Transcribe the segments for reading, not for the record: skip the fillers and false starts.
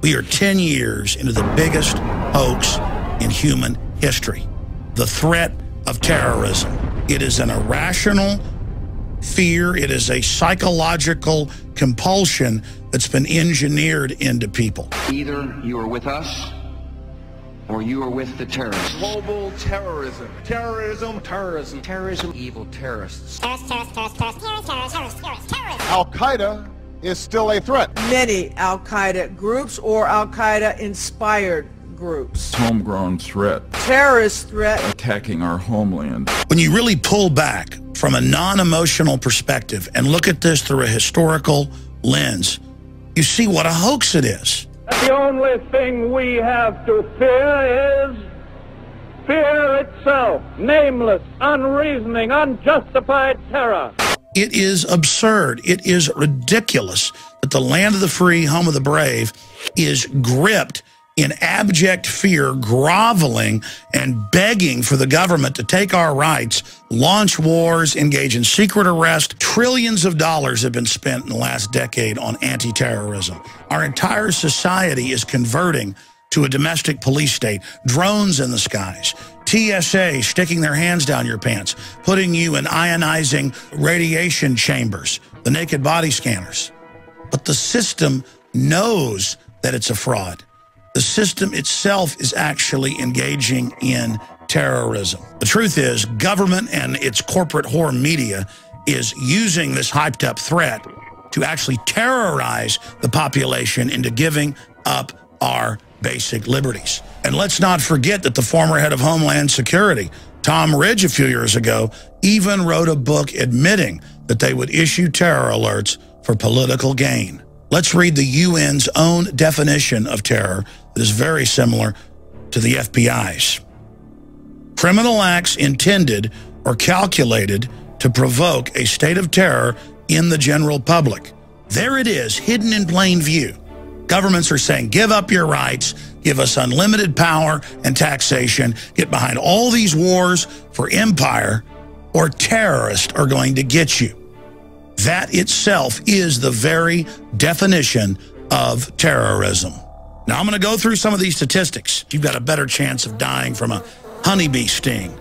We are 10 years into the biggest hoax in human history. The threat of terrorism. It is an irrational fear. It is a psychological compulsion that's been engineered into people. Either you are with us or you are with the terrorists. Global terrorism. Terrorism. Terrorism. Terrorism. Evil terrorists. Al-Qaeda is still a threat. Many Al-Qaeda groups or Al-Qaeda inspired groups. Homegrown threat. Terrorist threat. Attacking our homeland. When you really pull back from a non-emotional perspective and look at this through a historical lens, you see what a hoax it is. The only thing we have to fear is fear itself. Nameless, unreasoning, unjustified terror. It is absurd. It is ridiculous that the land of the free, home of the brave, is gripped in abject fear, groveling and begging for the government to take our rights, launch wars, engage in secret arrest. Trillions of dollars have been spent in the last decade on anti-terrorism. Our entire society is converting to a domestic police state, drones in the skies, TSA sticking their hands down your pants, putting you in ionizing radiation chambers, the naked body scanners. But the system knows that it's a fraud. The system itself is actually engaging in terrorism. The truth is, government and its corporate whore media is using this hyped up threat to actually terrorize the population into giving up our basic liberties. And let's not forget that the former head of Homeland Security, Tom Ridge, a few years ago, even wrote a book admitting that they would issue terror alerts for political gain. Let's read the UN's own definition of terror that is very similar to the FBI's. Criminal acts intended or calculated to provoke a state of terror in the general public. There it is, hidden in plain view. Governments are saying, give up your rights, give us unlimited power and taxation, get behind all these wars for empire, or terrorists are going to get you. That itself is the very definition of terrorism. Now, I'm going to go through some of these statistics. You've got a better chance of dying from a honeybee sting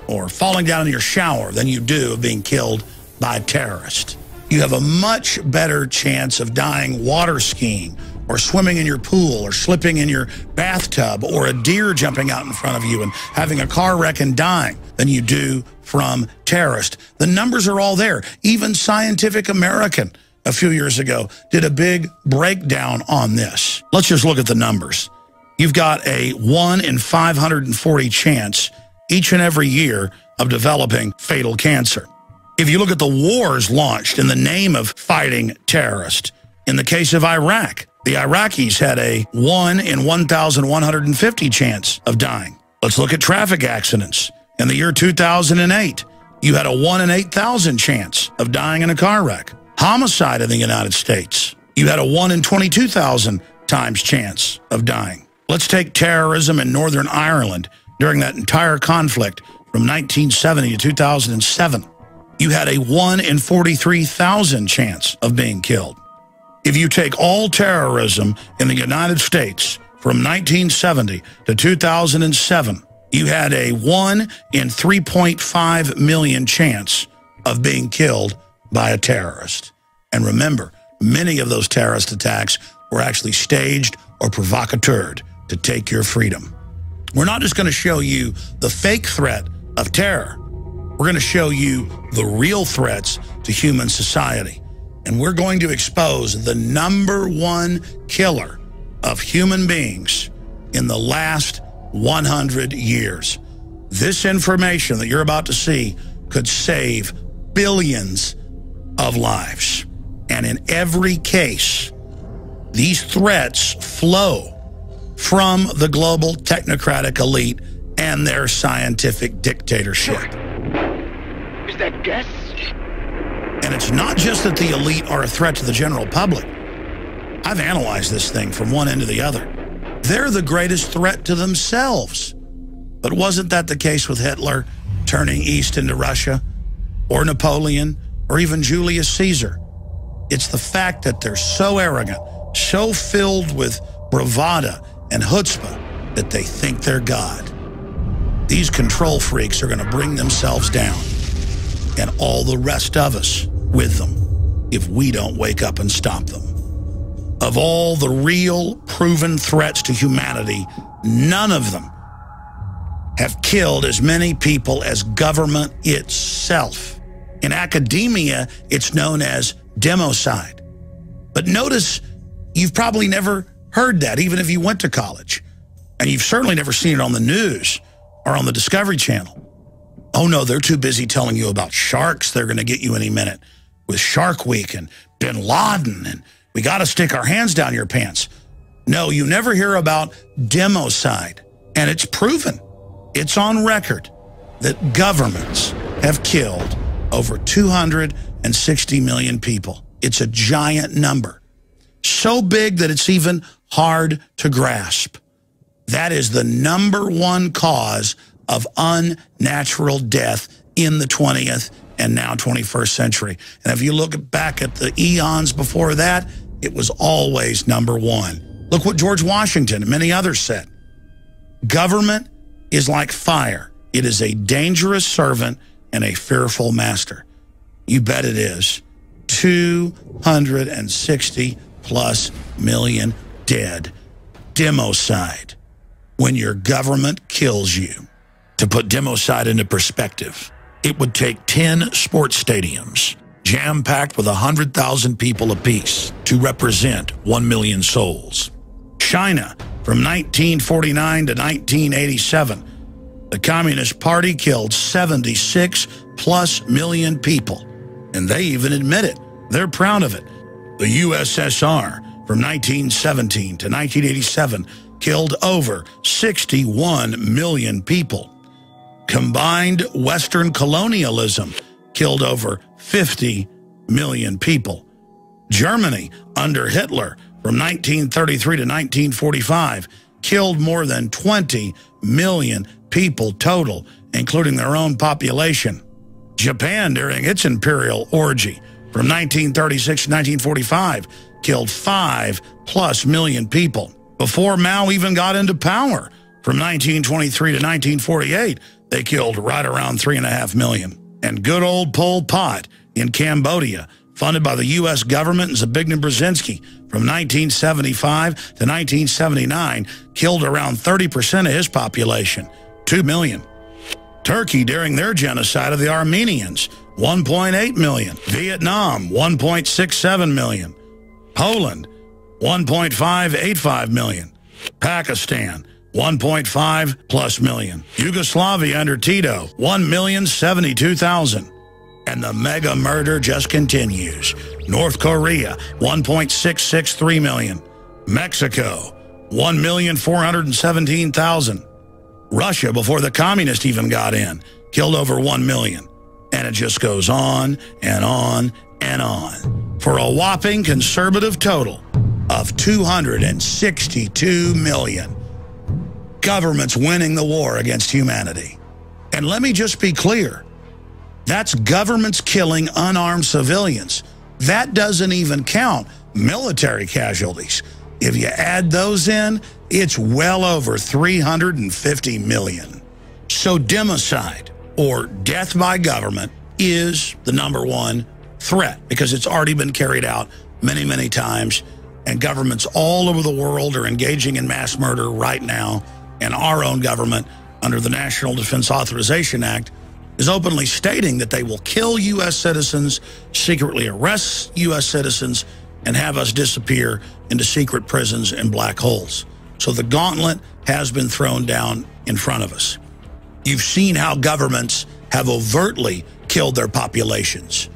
or falling down in your shower than you do of being killed by a terrorist. You have a much better chance of dying water skiing or swimming in your pool or slipping in your bathtub or a deer jumping out in front of you and having a car wreck and dying than you do from terrorists. The numbers are all there. Even Scientific American a few years ago did a big breakdown on this. Let's just look at the numbers. You've got a 1 in 540 chance each and every year of developing fatal cancer. If you look at the wars launched in the name of fighting terrorists, in the case of Iraq, the Iraqis had a 1 in 1,150 chance of dying. Let's look at traffic accidents. In the year 2008, you had a 1 in 8,000 chance of dying in a car wreck. Homicide in the United States, you had a 1 in 22,000 times chance of dying. Let's take terrorism in Northern Ireland during that entire conflict from 1970 to 2007. You had a 1 in 43,000 chance of being killed. If you take all terrorism in the United States from 1970 to 2007, you had a 1 in 3.5 million chance of being killed by a terrorist. And remember, many of those terrorist attacks were actually staged or provocateured to take your freedom. We're not just going to show you the fake threat of terror. We're going to show you the real threats to human society. And we're going to expose the #1 killer of human beings in the last 100 years. This information that you're about to see could save billions of lives. And in every case, these threats flow from the global technocratic elite and their scientific dictatorship. Is that gas? And it's not just that the elite are a threat to the general public. I've analyzed this thing from one end to the other. They're the greatest threat to themselves. But wasn't that the case with Hitler turning east into Russia, or Napoleon, or even Julius Caesar? It's the fact that they're so arrogant, so filled with bravado, and chutzpah that they think they're God. These control freaks are going to bring themselves down, and all the rest of us with them, if we don't wake up and stop them. Of all the real, proven threats to humanity, none of them have killed as many people as government itself. In academia, it's known as democide. But notice, you've probably never heard that, even if you went to college. And you've certainly never seen it on the news or on the Discovery Channel. Oh no, they're too busy telling you about sharks they're going to get you any minute with Shark Week and Bin Laden and we got to stick our hands down your pants. No, you never hear about democide. And it's proven, it's on record, that governments have killed over 260 million people. It's a giant number. So big that it's even hard to grasp. That is the #1 cause of unnatural death in the 20th and now 21st century. And if you look back at the eons before that, it was always #1. Look what George Washington and many others said. Government is like fire. It is a dangerous servant and a fearful master. You bet it is. 260+ million dead. Democide. When your government kills you. To put democide into perspective, it would take 10 sports stadiums, jam-packed with 100,000 people apiece, to represent 1 million souls. China, from 1949 to 1987, the Communist Party killed 76+ million people. And they even admit it. They're proud of it. The USSR, from 1917 to 1987, killed over 61 million people. Combined Western colonialism killed over 50 million people. Germany, under Hitler, from 1933 to 1945, killed more than 20 million people total, including their own population. Japan, during its imperial orgy, from 1936 to 1945, killed 5+ million people. Before Mao even got into power, from 1923 to 1948, they killed right around 3.5 million. And good old Pol Pot in Cambodia, funded by the U.S. government and Zbigniew Brzezinski, from 1975 to 1979, killed around 30% of his population, 2 million. Turkey, during their genocide of the Armenians, 1.8 million. Vietnam, 1.67 million. Poland, 1.585 million. Pakistan, 1.5+ million. Yugoslavia under Tito, 1,072,000. And the mega murder just continues. North Korea, 1.663 million. Mexico, 1,417,000. Russia, before the communists even got in, killed over 1 million. And it just goes on and on and on. For a whopping conservative total of 262 million. Governments winning the war against humanity. And let me just be clear. That's governments killing unarmed civilians. That doesn't even count military casualties. If you add those in, it's well over 350 million. So democide, or death by government, is the #1 threat because it's already been carried out many, many times. And governments all over the world are engaging in mass murder right now. And our own government, under the National Defense Authorization Act, is openly stating that they will kill U.S. citizens, secretly arrest U.S. citizens, and have us disappear into secret prisons and black holes. So the gauntlet has been thrown down in front of us. You've seen how governments have overtly killed their populations.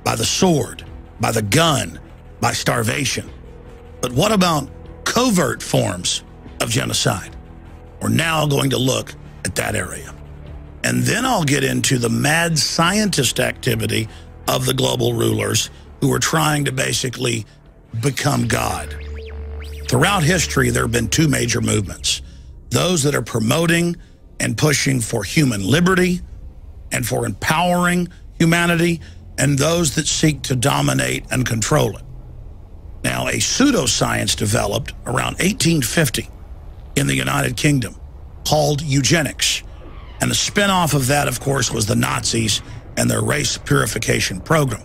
By the sword, by the gun, by starvation. But what about covert forms of genocide? We're now going to look at that area. And then I'll get into the mad scientist activity of the global rulers who are trying to basically become God. Throughout history, there have been two major movements. Those that are promoting and pushing for human liberty and for empowering humanity, and those that seek to dominate and control it. Now, a pseudoscience developed around 1850 in the United Kingdom called eugenics. And the spin-off of that, of course, was the Nazis and their race purification program.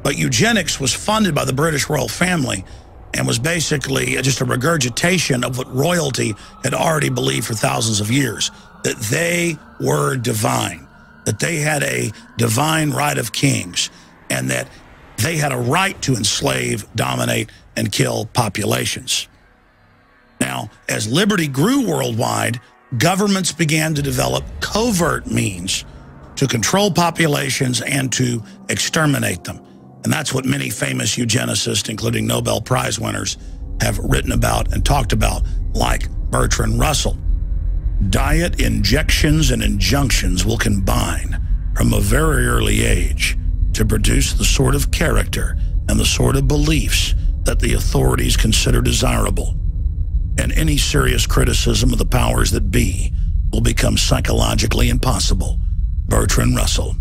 But eugenics was funded by the British royal family and was basically just a regurgitation of what royalty had already believed for thousands of years, that they were divine, that they had a divine right of kings, and that they had a right to enslave, dominate, and kill populations. Now, as liberty grew worldwide, governments began to develop covert means to control populations and to exterminate them. And that's what many famous eugenicists, including Nobel Prize winners, have written about and talked about, like Bertrand Russell. Diet, injections, and injunctions will combine from a very early age to produce the sort of character and the sort of beliefs that the authorities consider desirable. And any serious criticism of the powers that be will become psychologically impossible. Bertrand Russell.